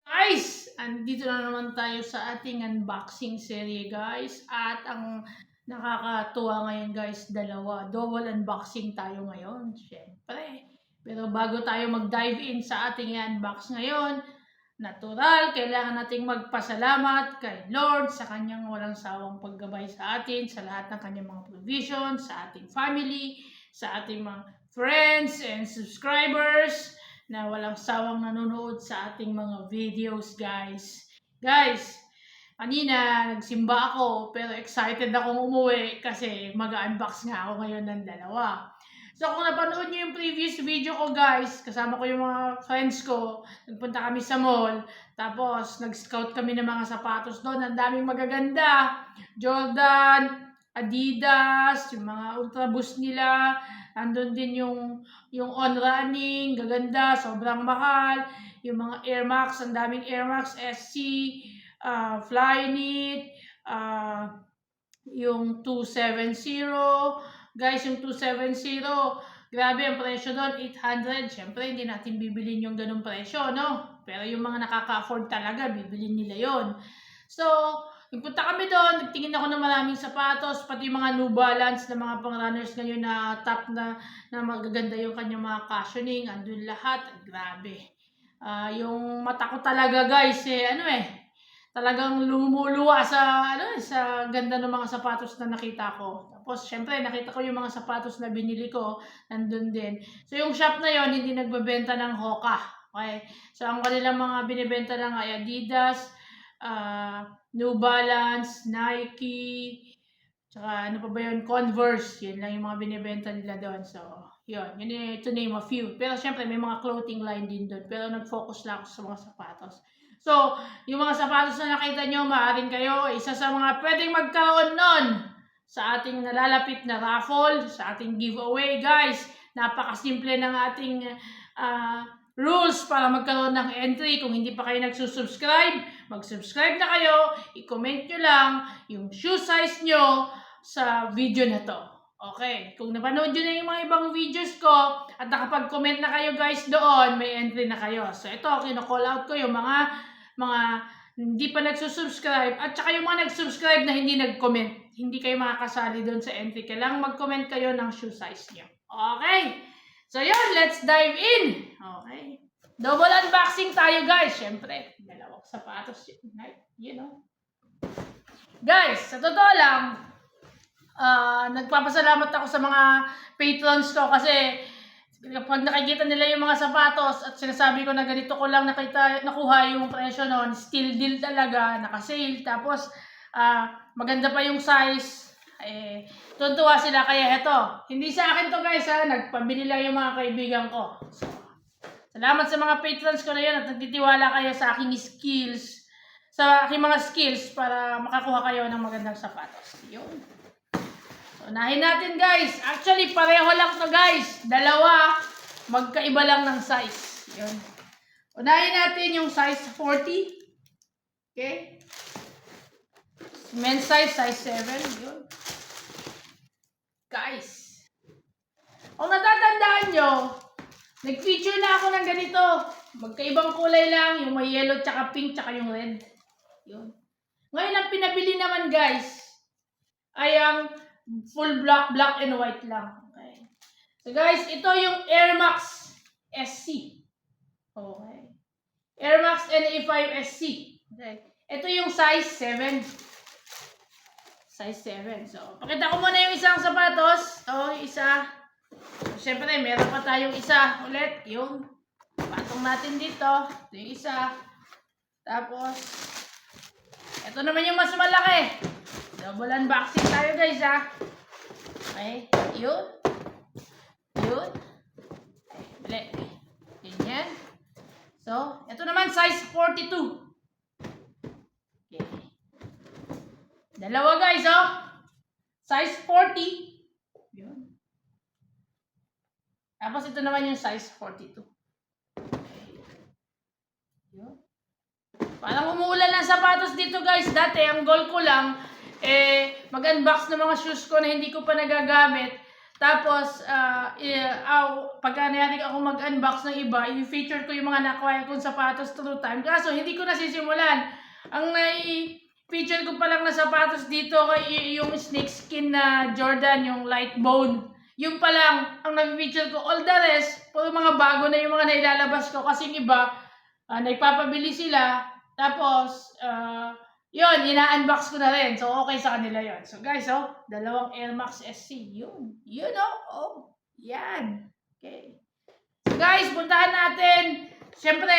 Guys, andito na naman tayo sa ating unboxing serye guys. At ang nakakatuwa ngayon guys, dalawa. Double unboxing tayo ngayon, syempre. Pero bago tayo mag-dive in sa ating unbox ngayon, natural, kailangan nating magpasalamat kay Lord sa kanyang walang sawang paggabay sa atin, sa lahat ng kanyang mga provisions, sa ating family, sa ating mga friends and subscribers na walang sawang nanonood sa ating mga videos guys. Guys, kanina nagsimba ako pero excited akong umuwi kasi mag-unbox nga ako ngayon ng dalawa. So kung napanood nyo yung previous video ko guys, kasama ko yung mga friends ko, nagpunta kami sa mall, tapos nag-scout kami ng mga sapatos doon, ang daming magaganda, Jordan, Adidas, yung mga Ultra Boost nila, andun din yung On Running, gaganda, sobrang mahal, yung mga Air Max, ang daming Air Max SC, Flyknit, yung 270, guys, yung 270, grabe ang presyo doon, 800. Siyempre, hindi natin bibilin yung ganung presyo, no? Pero yung mga nakaka-afford talaga, bibilin nila yon. So, nagpunta kami doon, nagtingin ako ng maraming sapatos, pati mga New Balance na mga pang-runners ngayon na top na magaganda yung kanyang mga cushioning, andun lahat, grabe. Yung mata ko talaga guys, talagang lumuluwa sa sa ganda ng mga sapatos na nakita ko. Tapos syempre nakita ko yung mga sapatos na binili ko, nandun din. So yung shop na yon hindi nagbebenta ng Hoka. Okay? So ang kanilang mga binibenta lang ay Adidas, New Balance, Nike, tsaka ano pa ba yun, Converse. Yun lang yung mga binibenta nila doon. So yun to name a few. Pero syempre may mga clothing line din doon. Pero nag-focus lang ako sa mga sapatos. So, yung mga sapatos na nakita nyo, maaaring kayo, isa sa mga pwedeng magkaroon nun sa ating nalalapit na raffle, sa ating giveaway, guys. Napakasimple ng ating rules para magkaroon ng entry. Kung hindi pa kayo nagsusubscribe, mag-subscribe na kayo, i-comment nyo lang yung shoe size nyo sa video na to. Okay, kung napanood nyo na yung mga ibang videos ko at nakapag-comment na kayo guys doon, may entry na kayo. So ito, kino-call out ko yung mga hindi pa nagsusubscribe at saka yung mga nag-subscribe na hindi nag-comment. Hindi kayo makakasali doon sa entry. Kailangan mag-comment kayo ng shoe size nyo. Okay? So yun, let's dive in. Okay? Double unboxing tayo guys. Siyempre, dalawang sapatos yun. You know? Guys, sa totoo lang, nagpapasalamat ako sa mga patrons ko kasi kapag nakikita nila yung mga sapatos at sinasabi ko na ganito ko lang nakuha yung presyo noon, still deal talaga, naka-sale, tapos maganda pa yung size, tuntua sila. Kaya eto, hindi sa akin to guys nagpabili lang yung mga kaibigan ko. So, salamat sa mga patrons ko na yun at nagtitiwala kayo sa aking skills, sa aking mga skills para makakuha kayo ng magandang sapatos. Yun. Unahin natin guys. Actually, pareho lang to guys. Dalawa, magkaiba lang ng size. Yun. Unahin natin yung size 40. Okay? Men's size 7. Yun. Guys. Kung natatandaan nyo, nag-feature na ako ng ganito. Magkaibang kulay lang. Yung may yellow, tsaka pink, tsaka yung red. Yun. Ngayon, ang pinabili naman guys, ay ang full black and white lang. Okay. So guys, ito yung Air Max SC. Okay. Air Max NA5 SC. Okay. Ito yung size 7. Size 7. So, pakita ko muna yung isang sapatos. Ito, isa. So, syempre, meron pa tayong isa ulit. Yung patong natin dito. Ito yung isa. Tapos, ito naman yung mas malaki. Double unboxing tayo guys Okay, yun. Yun. Okay, ganyan. So, ito naman size 42. Okay. Dalawa guys size 40. Yun. Tapos ito naman yung size 42. Okay. Yun. Parang umuulan ng sapatos dito guys. Dati, ang goal ko lang, mag-unbox ng mga shoes ko na hindi ko pa nagagamit. Tapos, pagka nayaring ako mag-unbox ng iba, i-feature ko yung mga na-acquire kong sapatos through time. Kaso, hindi ko nasisimulan. Ang feature ko pa lang na sapatos dito kay yung snakeskin na Jordan, yung light bone. Yung pa lang, ang nag-feature ko. All the rest, puro mga bago na yung mga nailalabas ko. Kasi yung iba, nagpapabili sila. Tapos, yun, ina-unbox ko na rin. So, okay sa kanila yun. So, guys, dalawang Air Max SC. Yun. Yun, yan. Okay. So, guys, puntahan natin. Siyempre,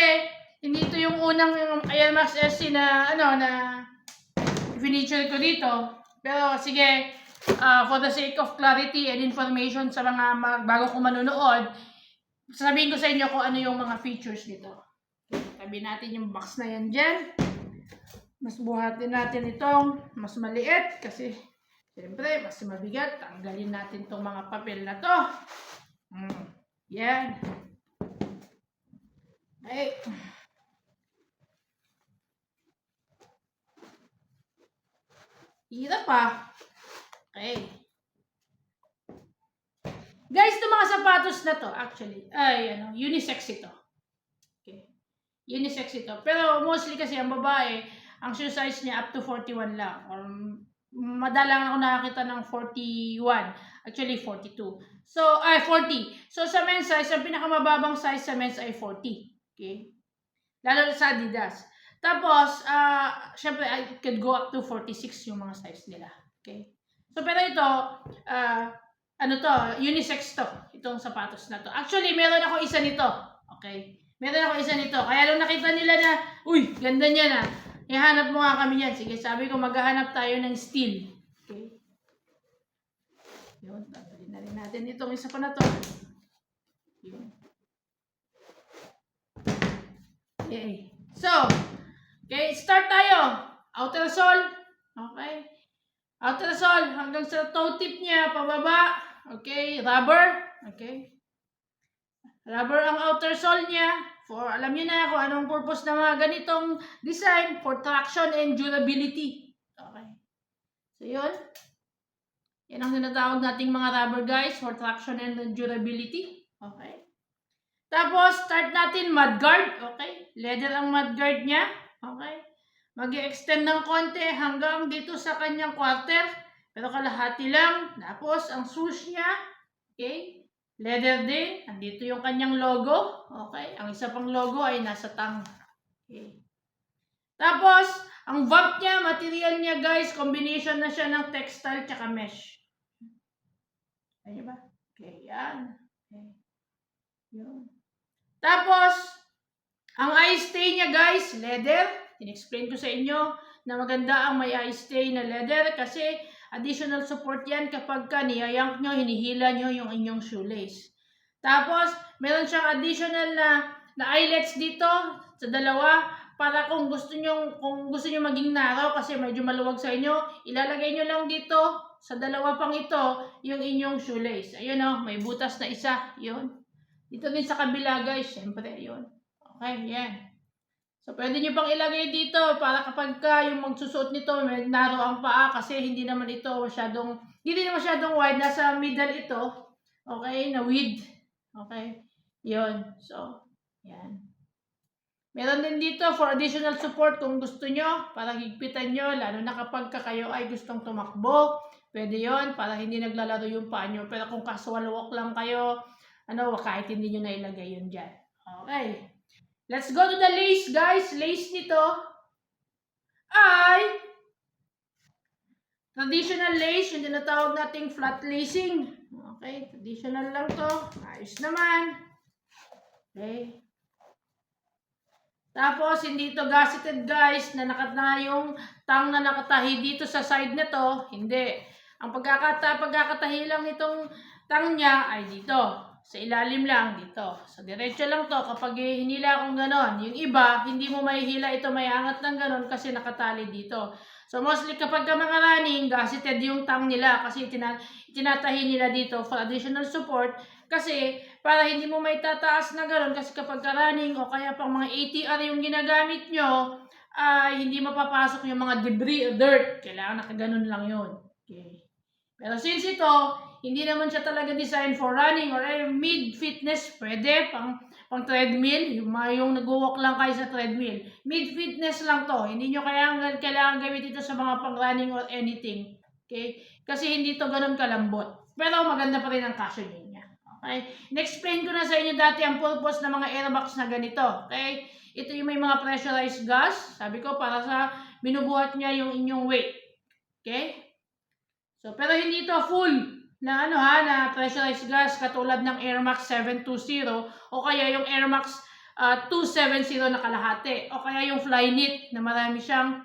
hindi ito yung unang Air Max SC na, na feature ko dito. Pero, sige, for the sake of clarity and information sa mga bago kong manonood, sasabihin ko sa inyo kung ano yung mga features nito. Okay, tabi natin yung box na yan dyan. Mas buhatin natin itong mas maliit kasi siyempre mas mabigat. Tanggalin natin itong mga papel na to. Yan. Okay. Hirap pa. Okay. Guys, itong mga sapatos na to actually, unisex ito. Okay. Unisex ito. Pero mostly kasi ang babae, ang shoe size niya up to 41 lang. Or madalang ako nakakita ng 41. Actually, 42. So, 40. So, sa men's size, ang pinakamababang size sa men's ay 40. Okay? Lalo sa Adidas. Tapos, syempre, I could go up to 46 yung mga size nila. Okay? So, pero ito, unisex to. Itong sapatos na to. Actually, meron ako isa nito. Okay? Meron ako isa nito. Kaya nung nakita nila na, uy, ganda niya na. Ihanap mo nga kami yan. Sige, sabi ko, maghahanap tayo ng steel. Okay? Yun, tabalin na rin natin itong isa pa na to. Yun. Okay. So, okay, start tayo. Outer sole. Okay. Outer sole, hanggang sa toe tip niya, pababa. Okay, rubber. Okay. Rubber ang outer sole niya. Alam niyo na kung anong purpose ng mga ganitong design, for traction and durability. Okay. So, yun. Yan ang tinatawag nating mga rubber, guys, for traction and durability. Okay. Tapos, start natin mudguard. Okay. Leather ang mudguard niya. Okay. Mag-i-extend ng konti hanggang dito sa kanyang quarter. Pero kalahati lang. Tapos, ang swoosh niya. Okay. Leather din. Andito yung kanyang logo. Okay. Ang isa pang logo ay nasa tang. Okay. Tapos, ang vamp niya, material niya, guys, combination na siya ng textile tsaka mesh. Ayan ba? Okay, yan. Okay. Yun. Tapos, ang eye stay niya, guys, leather. In-explain ko sa inyo na maganda ang may eye stay na leather kasi additional support yan kapag niyayank nyo, hinihila nyo yung inyong shoelace. Tapos, meron siyang additional na eyelets dito sa dalawa para kung gusto nyo maging narrow kasi medyo maluwag sa inyo, ilalagay nyo lang dito sa dalawa pang ito yung inyong shoelace. Ayun may butas na isa. Yun. Dito din sa kabila, guys. Siyempre, yun. Okay, yan. So, pwede nyo pang ilagay dito para kapag yung magsusuot nito, may narrow ang paa kasi hindi naman masyadong wide. Nasa middle ito. Okay, na width. Okay, yun. So, yan. Meron din dito for additional support kung gusto nyo, para higpitan nyo, lalo na kapag kayo ay gustong tumakbo. Pwede yon para hindi naglalaro yung paa nyo. Pero kung casual walk lang kayo, kahit hindi nyo nailagay yun dyan. Okay. Let's go to the lace, guys. Lace nito ay traditional lace, yung tinatawag nating flat lacing. Okay, traditional lang to. Ayos naman. Okay. Tapos, hindi ito gusseted, guys, na yung tang na nakatahi dito sa side na to. Hindi. Ang pagkakatahi lang nitong tang niya ay dito. Sa ilalim lang dito. So, diretso lang to kapag hinila akong ganon. Yung iba, hindi mo mahihila ito, may angat ng ganon kasi nakatali dito. So, mostly kapag mga running, gusseted yung tang nila kasi tinatahi nila dito for additional support. Kasi, para hindi mo may tataas na ganon kasi kapag running o kaya pang mga ATR yung ginagamit nyo, hindi mapapasok yung mga debris o dirt. Kailangan nakaganon lang yun. Okay. Pero since ito, hindi naman siya talaga design for running or mid-fitness. Pwede, pang treadmill, yung nag-walk lang kayo sa treadmill. Mid-fitness lang to. Hindi nyo kailangan gawin ito sa mga pang-running or anything. Okay? Kasi hindi to ganun kalambot. Pero maganda pa rin ang kasya niya. Okay? In-explain ko na sa inyo dati ang purpose ng mga airbox na ganito. Okay? Ito yung may mga pressurized gas. Sabi ko, para sa binubuhat niya yung inyong weight. Okay? So, pero hindi ito full na na pressurized gas katulad ng Air Max 720 o kaya yung Air Max 270 na kalahati o kaya yung Flyknit na marami siyang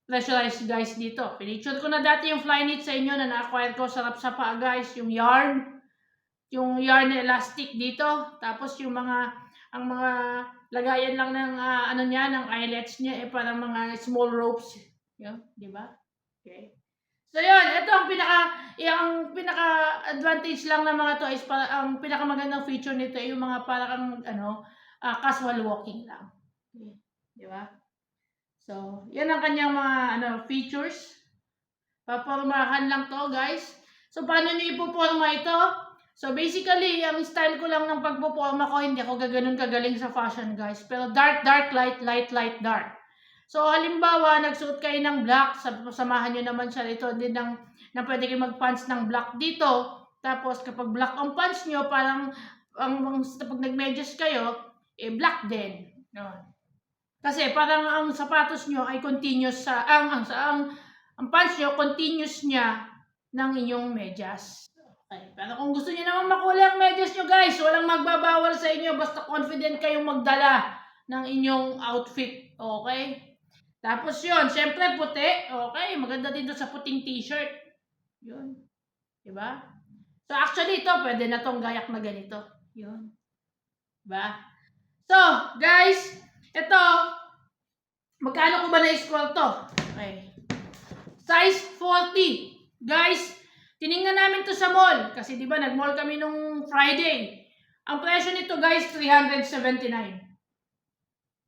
pressurized gas dito. Pinicture ko na dati yung Flyknit sa inyo na na-acquire ko, sarap sa paa guys, yung yarn na elastic dito, tapos yung ang mga lagayan lang ng ng eyelets niya parang mga small ropes. Yun, di ba? Okay. So yun, ito ang pinaka-advantage lang ng mga to is ang pinakamagandang feature nito ay yung mga parang casual walking lang. Okay. Di ba? So, yan ang kanyang mga features. Papormahan lang to, guys. So, paano nyo ipoporma ito? So, basically, ang style ko lang ng pagpoporma ko, hindi ako gaganon kagaling sa fashion, guys. Pero dark, light, light, light, dark. So, halimbawa, nagsuot kayo ng black, samahan nyo naman siya ito din na pwede kayo mag-pants ng black dito. Tapos, kapag black ang pants nyo, parang, pag nag-medyas kayo, black din. No. Kasi, parang ang sapatos nyo ay continuous ang pants nyo, continuous niya ng inyong medyas. Okay. Pero kung gusto nyo naman makulay ang medyas nyo, guys, walang magbabawal sa inyo, basta confident kayong magdala ng inyong outfit. Okay? Tapos yun, syempre puti. Okay, maganda din sa puting t-shirt. Yun. Diba? So actually ito, pwede na tong gayak na ganito. Yun. Diba? So, guys, ito, magkano ko ba na-score to? Okay. Size 40. Guys, tiningnan namin to sa mall. Kasi diba, nag-mall kami nung Friday. Ang presyo nito, guys, 379.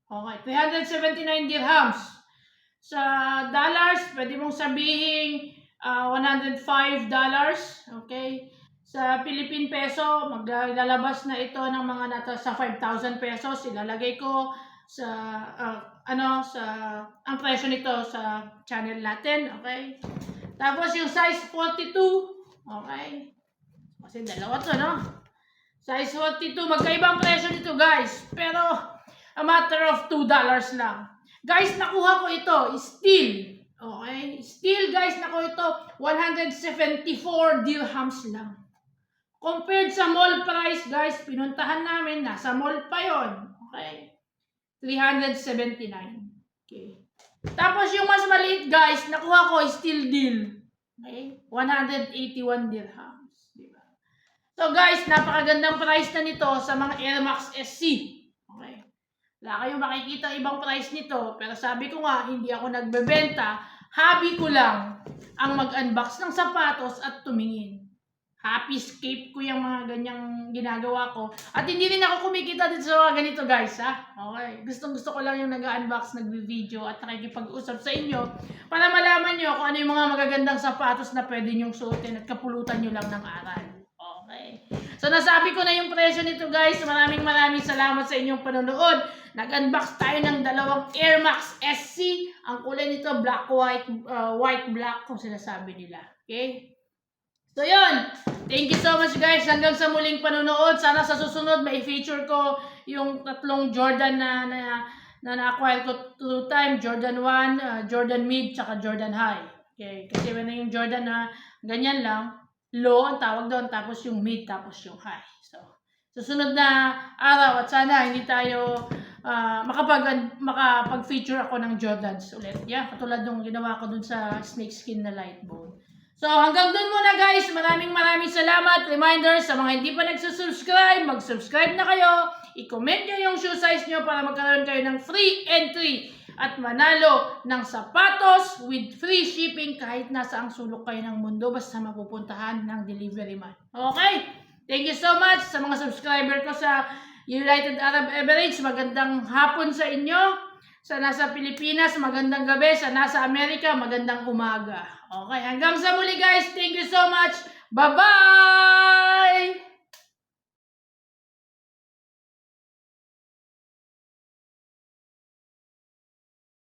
Okay, 379 dirhams. Sa dollars, pwede mong sabihin $105. Okay? Sa Philippine peso, maglalabas na ito ng mga sa 5,000 pesos. Ilalagay ko sa ang presyo nito sa channel natin. Okay? Tapos yung size 42. Okay? Kasi dalawa to, no? Size 42. Magkaibang presyo nito, guys. Pero a matter of $2 lang. Guys, nakuha ko ito, steel. Okay? Steel, guys, nakuha ito, 174 dirhams lang. Compared sa mall price, guys, pinuntahan namin, nasa mall pa yon. Okay? 379. Okay. Tapos yung mas maliit, guys, nakuha ko, steel deal. Okay? 181 dirhams. Diba? So, guys, napakagandang price na nito sa mga Air Max SC. Okay? Wala kayong makikita ibang price nito, pero sabi ko nga, hindi ako nagbebenta. Hobby ko lang ang mag-unbox ng sapatos at tumingin. Happy escape ko yung mga ganyang ginagawa ko. At hindi rin ako kumikita dito sa mga ganito, guys, ha? Okay. Gusto ko lang yung nag-unbox, nag-video at nakikipag-usap sa inyo para malaman nyo kung ano yung mga magagandang sapatos na pwede nyong suotin at kapulutan nyo lang ng aral. Okay. So, nasabi ko na yung presyo nito, guys. Maraming salamat sa inyong panonood. Nag-unbox tayo ng dalawang Air Max SC. Ang kulay nito, black, white, white-black kung sinasabi nila. Okay? So, yun. Thank you so much, guys. Hanggang sa muling panonood. Sana sa susunod, may feature ko yung tatlong Jordan na na-acquire ko 2 times. Jordan 1, Jordan Mid, tsaka Jordan High. Okay? Kasi when yung Jordan na ganyan lang, low ang tawag doon, tapos yung mid, tapos yung high. So, susunod na araw at sana hindi tayo makapag-feature ako ng Jordans ulit. Yeah, katulad nung ginawa ko dun sa snakeskin na light bone. So, hanggang dun muna, guys. Maraming salamat. Reminder sa mga hindi pa nagsusubscribe, mag-subscribe na kayo. I-comment nyo yung shoe size nyo para magkaroon kayo ng free entry at manalo ng sapatos with free shipping kahit nasa ang sulok kayo ng mundo basta mapupuntahan ng delivery man. Okay? Thank you so much sa mga subscriber ko sa United Arab Emirates. Magandang hapon sa inyo. Sa nasa Pilipinas, magandang gabi. Sa nasa Amerika, magandang umaga. Okay, hanggang sa muli, guys. Thank you so much. Bye-bye!